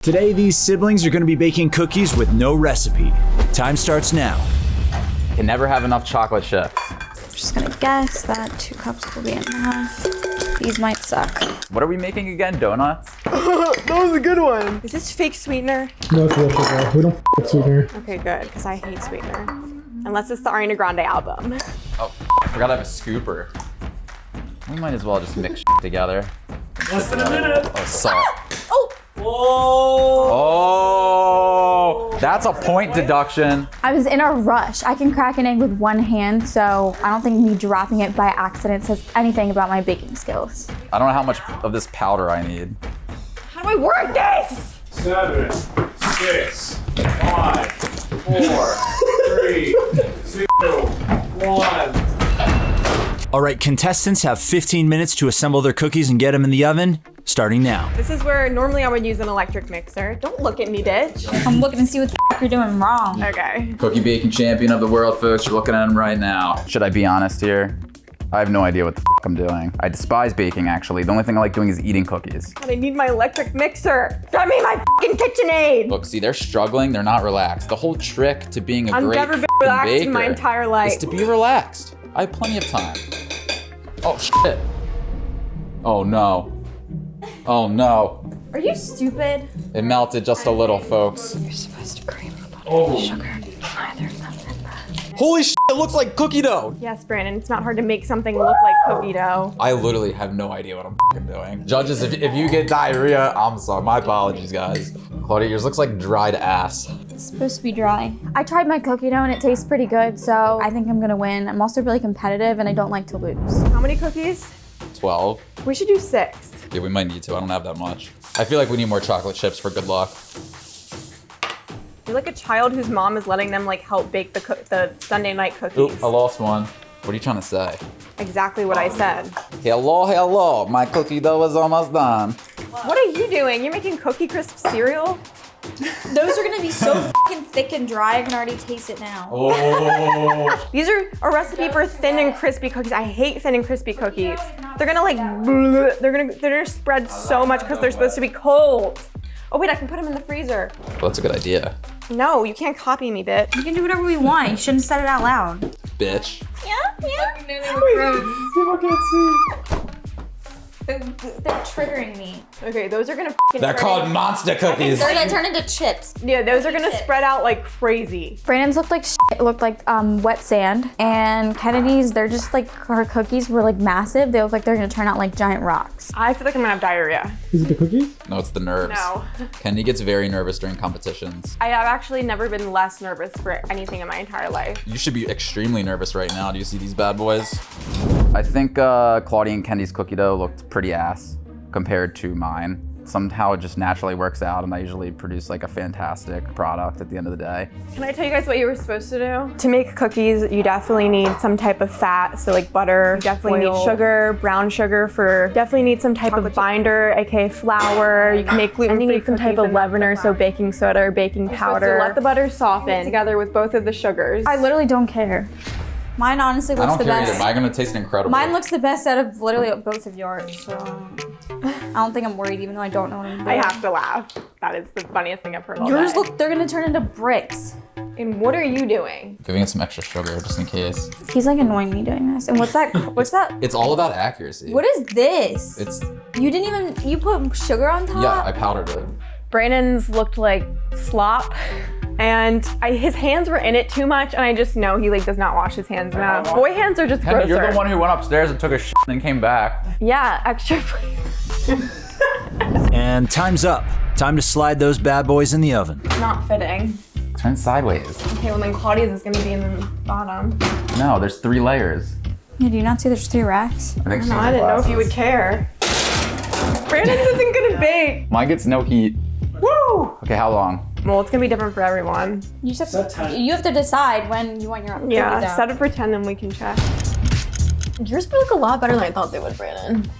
Today, these siblings are going to be baking cookies with no recipe. Time starts now. Can never have enough chocolate chips. I'm just gonna guess that 2 cups will be enough. These might suck. What are we making again? Donuts? That was a good one. Is this fake sweetener? No, it's real sugar. We don't with sweetener. Okay, good, because I hate sweetener. Unless it's the Ariana Grande album. Oh, I forgot I have a scooper. We might as well just mix shit together. Less than a minute. Oh, salt. Oh! Oh! That's a point deduction. I was in a rush. I can crack an egg with one hand, so I don't think me dropping it by accident says anything about my baking skills. I don't know how much of this powder I need. How do I work this? 7, 6, 5, 4, 3, 2, 1. All right, contestants have 15 minutes to assemble their cookies and get them in the oven, starting now. This is where normally I would use an electric mixer. Don't look at me, bitch. I'm looking to see what the you're doing wrong. Okay. Cookie baking champion of the world, folks. You're looking at him right now. Should I be honest here? I have no idea what the I'm doing. I despise baking, actually. The only thing I like doing is eating cookies. But I need my electric mixer. Get me my fucking KitchenAid. Look, see, they're struggling. They're not relaxed. The whole trick to being a I've great never been baker relaxed in my entire life. is to be relaxed. I have plenty of time. Oh, shit. Oh, no. Oh, no. Are you stupid? It melted just a little, folks. You're supposed to cream the butter with sugar. Neither of them did that. Holy shit, it looks like cookie dough. Yes, Brandon, it's not hard to make something look like cookie dough. I literally have no idea what I'm doing. Judges, if you get diarrhea, I'm sorry. My apologies, guys. Claudia, yours looks like dried ass. It's supposed to be dry. I tried my cookie dough and it tastes pretty good, so I think I'm gonna win. I'm also really competitive and I don't like to lose. How many cookies? 12. We should do 6. Yeah, we might need to. I don't have that much. I feel like we need more chocolate chips for good luck. You're like a child whose mom is letting them like help bake the Sunday night cookies. Oop, I lost one. What are you trying to say? Exactly what I said. Hello, hello. My cookie dough is almost done. What are you doing? You're making Cookie Crisp cereal? Those are gonna be so fucking thick and dry, I can already taste it now. Oh. These are a recipe for thin and crispy cookies. I hate thin and crispy cookies. They're gonna like, bleh, they're gonna spread so much because they're supposed to be cold. Oh wait, I can put them in the freezer. Well, that's a good idea. No, you can't copy me, bitch. You can do whatever we want. You shouldn't have said it out loud. Bitch. Yeah. People can't see. They're triggering me. Okay, those are gonna They're called monster cookies. They're gonna turn into chips. Yeah, those are gonna spread out like crazy. Brandon's looked like shit. It looked like wet sand. And Kennedy's, they're just like, her cookies were like massive. They look like they're gonna turn out like giant rocks. I feel like I'm gonna have diarrhea. Is it the cookies? No, it's the nerves. No. Kenny gets very nervous during competitions. I have actually never been less nervous for anything in my entire life. You should be extremely nervous right now. Do you see these bad boys? I think Claudia and Kenny's cookie dough looked pretty ass compared to mine. Somehow it just naturally works out and I usually produce like a fantastic product at the end of the day. Can I tell you guys what you were supposed to do? To make cookies, you definitely need some type of fat, so like butter. You definitely need sugar, brown sugar definitely need some type of binder, aka flour. You can make gluten-free cookies. Some type of leavener, so baking soda or baking powder. Let the butter soften together with both of the sugars. I literally don't care. Mine honestly I looks don't the care best. either. Mine gonna taste incredible. Mine looks the best out of literally both of yours, so I don't think I'm worried even though I don't know what I'm doing. I have to laugh. That is the funniest thing I've heard all Yours day. look, they're gonna turn into bricks. And what are you doing? Giving it some extra sugar just in case. He's like annoying me doing this. And what's that? What's that? It's all about accuracy. What is this? It's, You didn't even, you put sugar on top? yeah, I powdered it. Brandon's looked like slop. And his hands were in it too much, and I just know he like does not wash his hands enough. Boy hands are just Kenny, grosser. you're the one who went upstairs and took a shit and then came back. Yeah, extra. And time's up. Time to slide those bad boys in the oven. Not fitting. Turn sideways. Okay, well then Claudia's is gonna be in the bottom. No, there's 3 layers. Yeah, do you not see there's 3 racks? I think No, I didn't know if you would care. Brandon's isn't gonna bake. Mine gets no heat. Woo! Okay, how long? Well, it's gonna be different for everyone. You just have to, you have to decide when you want your cookies Yeah, out. set it for 10, then we can check. Yours look a lot better than I thought they would, Brandon.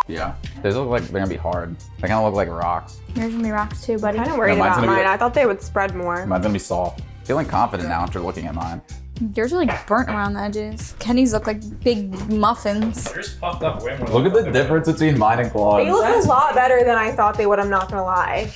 Yeah. These look like they're gonna be hard. They kind of look like rocks. Yours gonna be rocks too, buddy. I'm kind of worried No, mine's about gonna be mine. like- I thought they would spread more. Mine's gonna be soft. Feeling confident now after looking at mine. Yours are like burnt around the edges. Kenny's look like big muffins. Yours puffed up way more. Look at the difference between mine and Claude's. They look a lot better than I thought they would, I'm not gonna lie.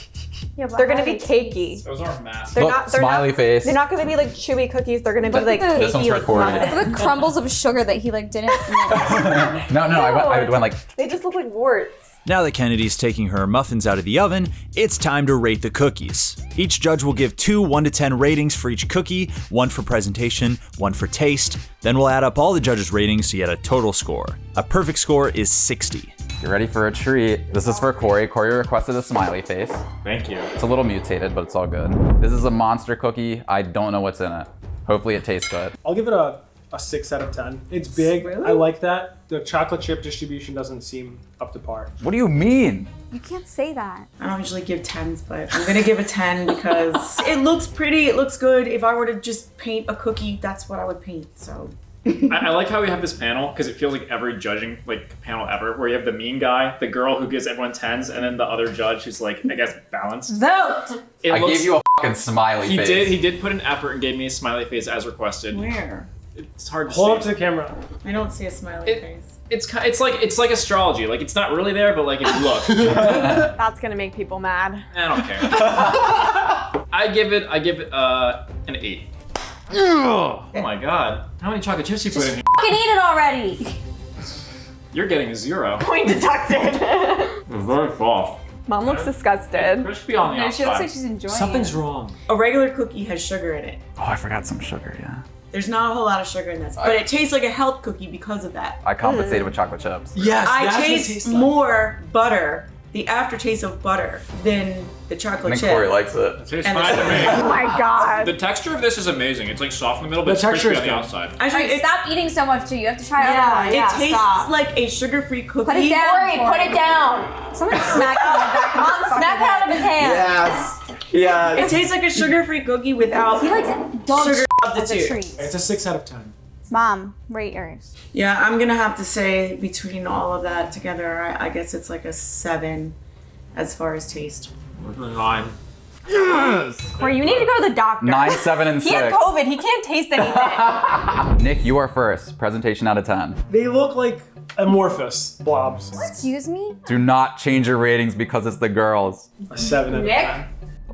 Yeah, but They're gonna how be do they taste? cakey. Those aren't massive. They're Look, not. They're smiley not, face. They're not gonna be like chewy cookies. They're gonna be Look like at the- This one's cakey, like recorded. fluffy. Look at the crumbles of sugar that he like didn't mix. No, I went like, They just look like warts. Now that Kennedy's taking her muffins out of the oven, it's time to rate the cookies. Each judge will give 2 1 to 10 ratings for each cookie, 1 for presentation, 1 for taste. Then we'll add up all the judges' ratings to get a total score. A perfect score is 60. you're ready for a treat. This is for Corey. Corey requested a smiley face. Thank you. It's a little mutated, but it's all good. This is a monster cookie. I don't know what's in it. Hopefully it tastes good. I'll give it a 6 out of 10. It's big. Really? I like that. The chocolate chip distribution doesn't seem up to par. What do you mean? You can't say that. I don't usually give 10s, but I'm gonna give a 10 because it looks pretty, it looks good. If I were to just paint a cookie, that's what I would paint, so. I like how we have this panel because it feels like every judging panel ever, where you have the mean guy, the girl who gives everyone 10s, and then the other judge who's like, I guess, balanced. Vote! I gave you a fucking smiley He face. did put an effort and gave me a smiley face as requested. Where? It's hard to Hold see. up to the camera. I don't see a smiley It- face. It's like astrology. Like it's not really there, but like if you look, That's gonna make people mad. I don't care. I give it an 8. Oh my god! How many chocolate chips you put in here? Fucking eat it already. You're getting a 0. Point deducted. It's very soft. Mom looks disgusted. Crispy on the No, outside. she looks like she's enjoying Something's it. wrong. A regular cookie has sugar in it. Oh, I forgot some sugar, yeah. There's not a whole lot of sugar in this, but it tastes like a health cookie because of that. I compensated with chocolate chips. Yes, I that's what it taste tastes like. more butter, the aftertaste of butter, than the I chocolate think chip. Corey likes it. Tastes And fine to me. Oh my god. The texture of this is amazing. It's like soft in the middle, but The it's texture crispy on is the good. outside. Actually, Alright, stop eating so much too. You have to try yeah, other ones. it tastes Stop. like a sugar-free cookie. Put it down. Corey, put it down. Someone smacked him in the back. Mom, smack it out of his hand. Yes. Yes. It tastes like a sugar-free cookie without He likes dog sugar shit of the as a two. treat. It's a 6 out of 10. Mom, rate yours. Yeah, I'm gonna have to say between all of that together, I guess it's like a 7 as far as taste. 9. Or you need to go to the doctor. 9, 7, and He had 6. COVID. He can't taste anything. Nick, you are first. Presentation out of 10. They look like amorphous blobs. Excuse me? Do not change your ratings because it's the girls. A 7 out of Nick? 10.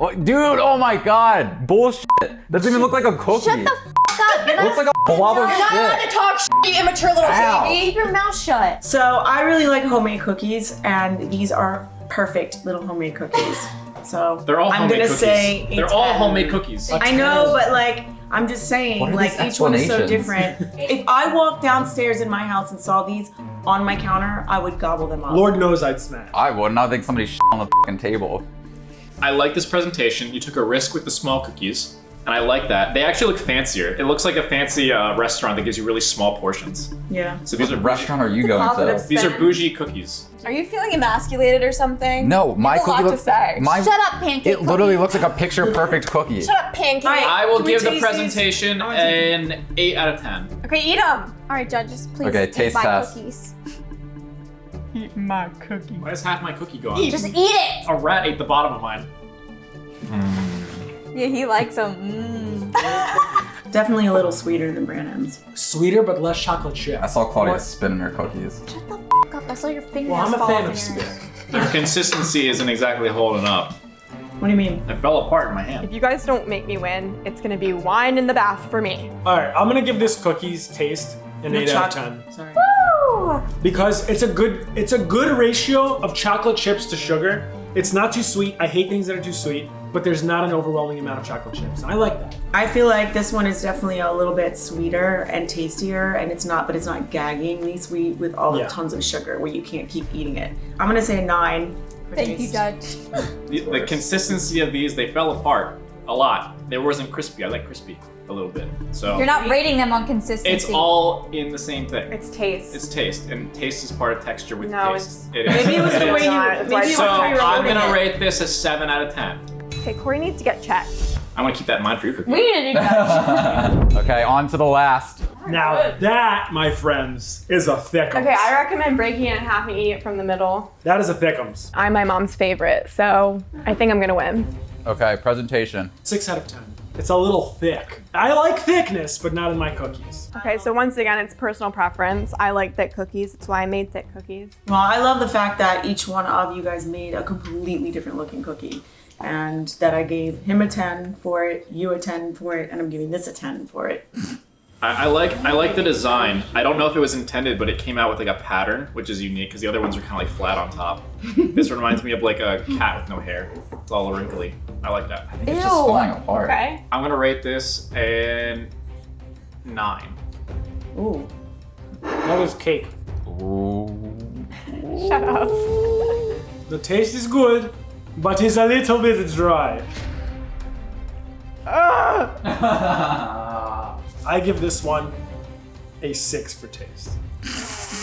Oh, dude, oh my god. Bullshit. Doesn't even look like a cookie. Shut the f up. You're It looks like a blob of You're not allowed to shit. talk shit, you immature little Ow. baby. Keep your mouth shut. So I really like homemade cookies, and these are perfect little homemade cookies. So They're all I'm homemade gonna cookies. say a They're all 10. homemade cookies. I know, but like I'm just saying, What are like these each one is so explanations? different. If I walked downstairs in my house and saw these on my counter, I would gobble them up. Lord knows I'd smash. I wouldn't. I think somebody shit on the fucking table. I like this presentation. You took a risk with the small cookies, and I like that. They actually look fancier. It looks like a fancy restaurant that gives you really small portions. Yeah. So these are What restaurant are you going positive to? These are bougie cookies. Are you feeling emasculated or something? No, my You have a cookie lot to looks. say. My, Shut up, pancake. it literally cookie. looks like a picture perfect cookie. Shut up, pancake. I will Can we give the taste these? presentation I wanna taste an 8 out of 10. Okay, eat them. All right, judges, please Okay, eat taste my test. cookies. Why does half my cookie go on? Just eat it. A rat ate the bottom of mine. Yeah, he likes them. Definitely a little sweeter than Brand M's. Sweeter but less chocolate chip. I saw Claudia What? spinning her cookies. Shut the f up. I saw your fingers Well, I'm a fall fan off of in yours. spit. Their consistency isn't exactly holding up. What do you mean? It fell apart in my hand. If you guys don't make me win, it's gonna be wine in the bath for me. All right, I'm gonna give this cookies taste an 8 out of 10 Sorry. Woo! because it's a good ratio of chocolate chips to sugar. It's not too sweet. I hate things that are too sweet, but there's not an overwhelming amount of chocolate chips. I like that. I feel like this one is definitely a little bit sweeter and tastier, and it's not gaggingly sweet with all the Yeah. tons of sugar where you can't keep eating it. I'm gonna say a 9. for Thank you, taste. Judge. The consistency of these, they fell apart a lot. They wasn't crispy. I like crispy a little bit. So You're not rating them on consistency. it's all in the same thing. It's taste. It's taste, and taste is part of texture with No, taste. It is. Maybe it was It the is. way you. not. Maybe it was So the way you were I'm holding gonna it. rate this a 7 out of 10. Okay, Corey needs to get checked. I'm gonna keep that in mind for you, Cookie. We need to do Judge. Okay, on to the last. Now that, my friends, is a thickums. Okay, I recommend breaking it in half and eating it from the middle. That is a thickums. I'm my mom's favorite, so I think I'm gonna win. Okay, presentation. 6 out of 10. It's a little thick. I like thickness, but not in my cookies. Okay, so once again, it's personal preference. I like thick cookies. That's why I made thick cookies. Well, I love the fact that each one of you guys made a completely different looking cookie. and that I gave him a 10 for it, you a 10 for it, and I'm giving this a 10 for it. I like the design. I don't know if it was intended, but it came out with like a pattern, which is unique because the other ones are kind of like flat on top. This reminds me of like a cat with no hair. It's all wrinkly. I like that. It's just falling apart. Okay. I'm gonna rate this a 9. Ooh. That was cake. Shut up. The taste is good, but it's a little bit dry. I give this one a 6 for taste.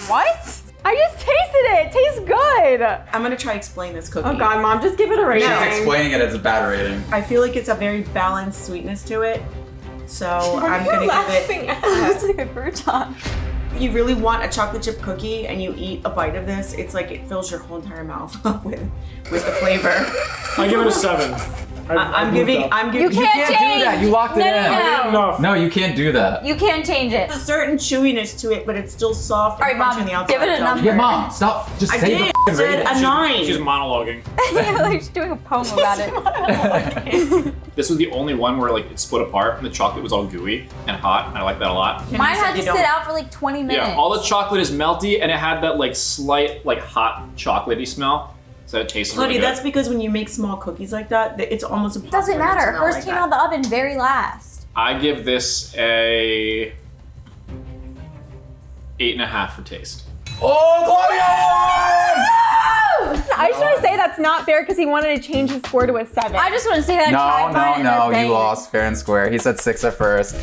What? I just tasted it. It tastes good. I'm gonna try explain this cookie. Oh God, Mom, just give it a rating. She's explaining it as a bad rating. I feel like it's a very balanced sweetness to it, so I'm gonna give it. It's like a crouton. You really want a chocolate chip cookie and you eat a bite of this, it's like it fills your whole entire mouth up with the flavor. I give it a 7. I'm giving. You can't do that. You locked it in. No. No, you can't do that. You can't change it. There's a certain chewiness to it, but it's still soft All and right, crunchy on the Mom, outside. give it a so- number. Yeah, Mom, stop. Just I say did. the I f***ing said rating. a 9. She's monologuing. Like she's doing a poem about it. This was the only one where like it split apart and the chocolate was all gooey and hot. And I like that a lot. Mine had to You sit don't- out for like 20 minutes. Yeah, all the chocolate is melty and it had that like slight like hot chocolatey smell. So it tastes really Buddy, good. that's because when you make small cookies like that, it's almost impossible. Doesn't matter. to smell Hers like came that. out of the oven very last. I give this a 8.5 for taste. Oh, Claudia I just want to say that's not fair because he wanted to change his score to a 7. I just want to say that I tried mine won! and No, they're you banging. lost fair and square. He said 6 at first.